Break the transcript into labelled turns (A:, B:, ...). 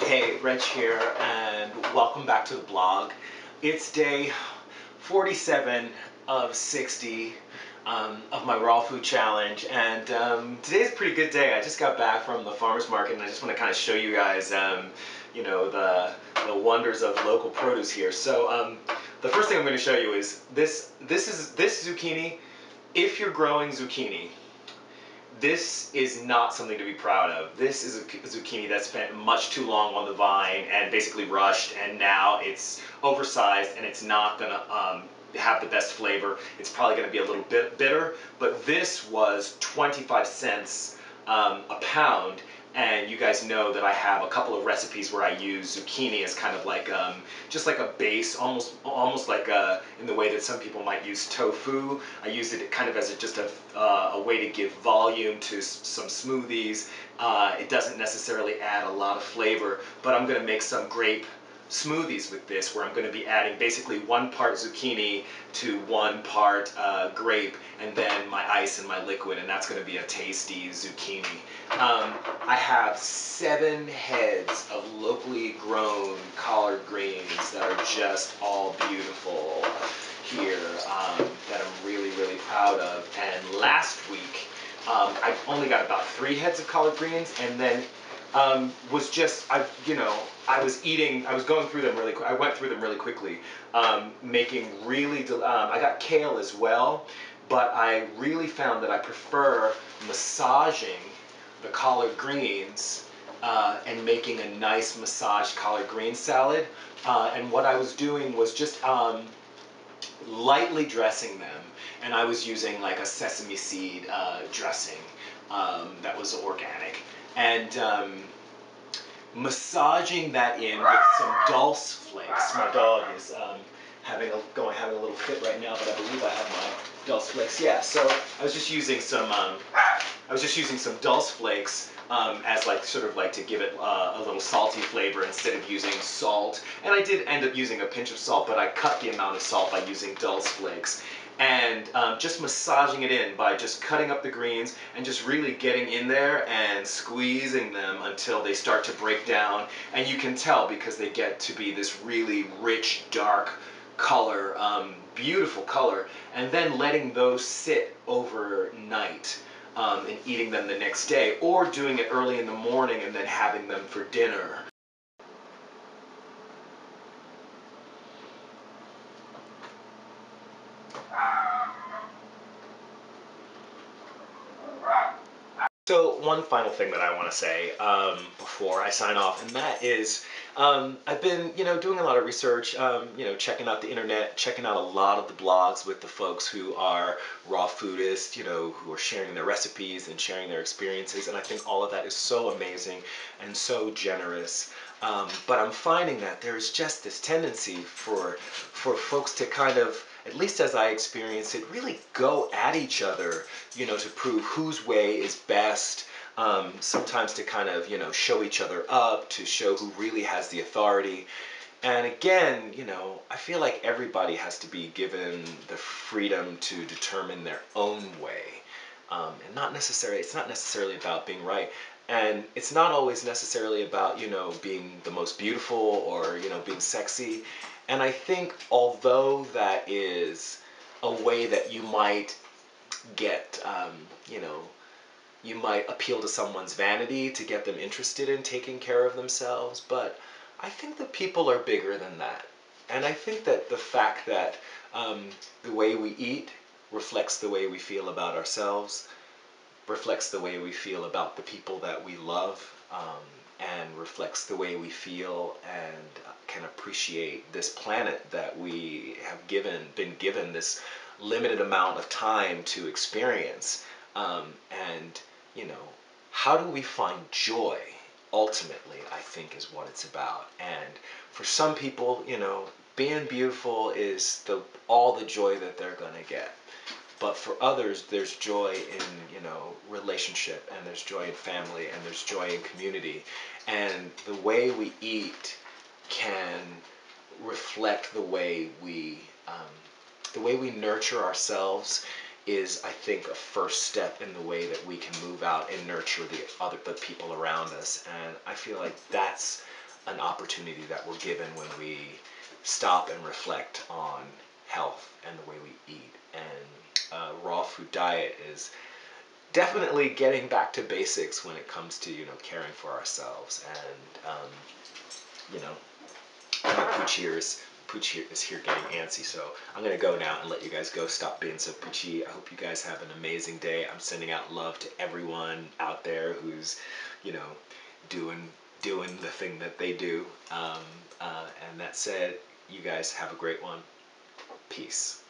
A: Hey, Reg here, and welcome back to the blog. It's day 47 of 60 of my raw food challenge, and today's a pretty good day. I just got back from the farmer's market, and I just want to kind of show you guys, the wonders of local produce here. So the first thing I'm going to show you is this zucchini. If you're growing zucchini, this is not something to be proud of. This is a zucchini that spent much too long on the vine and basically rushed, and now it's oversized and it's not gonna have the best flavor. It's probably gonna be a little bit bitter, but this was 25 cents a pound. And you guys know that I have a couple of recipes where I use zucchini as kind of like just like a base, almost like in the way that some people might use tofu. I use it kind of as just a way to give volume to some smoothies. It doesn't necessarily add a lot of flavor, but I'm going to make some grape smoothies with this, where I'm going to be adding basically 1 part zucchini to 1 part grape, and then my ice and my liquid, and that's going to be a tasty zucchini. I have 7 heads of locally grown collard greens that are just all beautiful here, that I'm really, really proud of. And last week, I only got about 3 heads of collard greens, and then I was going through them really quick. I went through them really quickly, making really, I got kale as well, but I really found that I prefer massaging the collard greens and making a nice massaged collard green salad. And what I was doing was just lightly dressing them, and I was using like a sesame seed dressing that was organic, and massaging that in with some dulse flakes. My dog is having a little fit right now, but I believe I have my dulse flakes. Yeah, so I was just using some dulse flakes as like sort of like to give it a little salty flavor instead of using salt. And I did end up using a pinch of salt, but I cut the amount of salt by using dulse flakes. And just massaging it in by just cutting up the greens and just really getting in there and squeezing them until they start to break down. And you can tell because they get to be this really rich, dark color, beautiful color, and then letting those sit overnight. And eating them the next day, or doing it early in the morning and then having them for dinner. So one final thing that I want to say before I sign off, and that is I've been doing a lot of research, checking out the internet, checking out a lot of the blogs with the folks who are raw foodists, who are sharing their recipes and sharing their experiences, and I think all of that is so amazing and so generous. But I'm finding that there's just this tendency for folks to kind of, at least as I experience it, really go at each other, to prove whose way is best. Sometimes to kind of, show each other up, to show who really has the authority. And again, I feel like everybody has to be given the freedom to determine their own way. And it's not necessarily about being right. And it's not always necessarily about, being the most beautiful or, being sexy. And I think although that is a way that you might get, you might appeal to someone's vanity to get them interested in taking care of themselves, but I think that people are bigger than that. And I think that the fact that the way we eat reflects the way we feel about ourselves, reflects the way we feel about the people that we love, and reflects the way we feel and can appreciate this planet that we have been given this limited amount of time to experience. And, how do we find joy? Ultimately, I think is what it's about. And for some people, being beautiful is all the joy that they're going to get. But for others, there's joy in, relationship, and there's joy in family, and there's joy in community. And the way we eat can reflect the way we nurture ourselves is, I think, a first step in the way that we can move out and nurture the people around us. And I feel like that's an opportunity that we're given when we stop and reflect on health and the way we eat. And raw food diet is definitely getting back to basics when it comes to caring for ourselves. And you know Pooch here is here getting antsy, so I'm gonna go now and let you guys go. Stop being so poochy. I hope you guys have an amazing day. I'm sending out love to everyone out there who's, you know, doing the thing that they do. And that said, you guys have a great one. Peace.